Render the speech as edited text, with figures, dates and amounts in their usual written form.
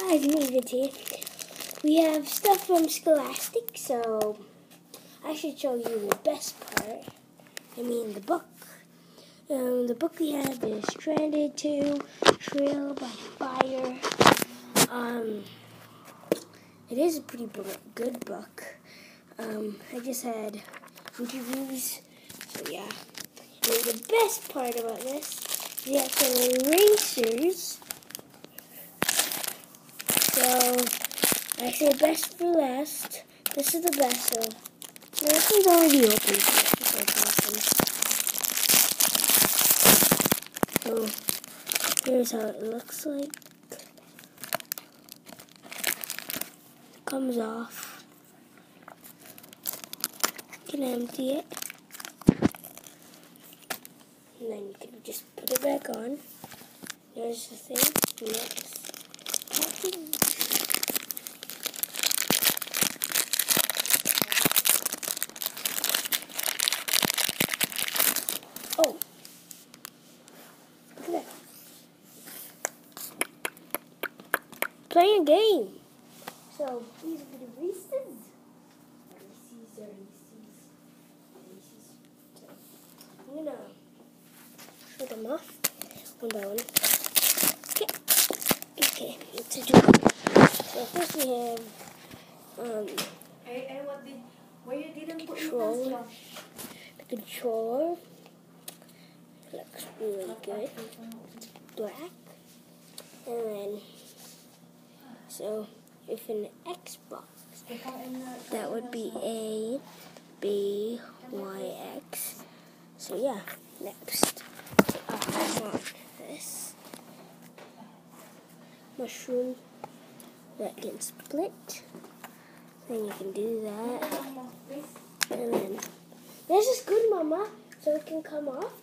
guys, Nevis here. We have stuff from Scholastic, so I should show you the best part. I mean the book. The book we have is Stranded 2, Trail by Fire. It is a pretty good book. I just had interviews, so yeah. And the best part about this, we have some erasers. So, I say best for last. This is the best, so this one's already open. So, here's how it looks like. It comes off. You can empty it. And then you can just put it back on. There's the thing. Next. Oh, look at that. Playing a game. So, these are the Reese's. Reese's. So, I'm going to show them off one by one. Okay, let's do it. So, first we have, the controller. Looks really good. It's black. And then, so if an Xbox, that would be A, B, Y, X. So yeah, next. I want this mushroom that can split. Then you can do that. And then, this is good, Mama. So it can come off.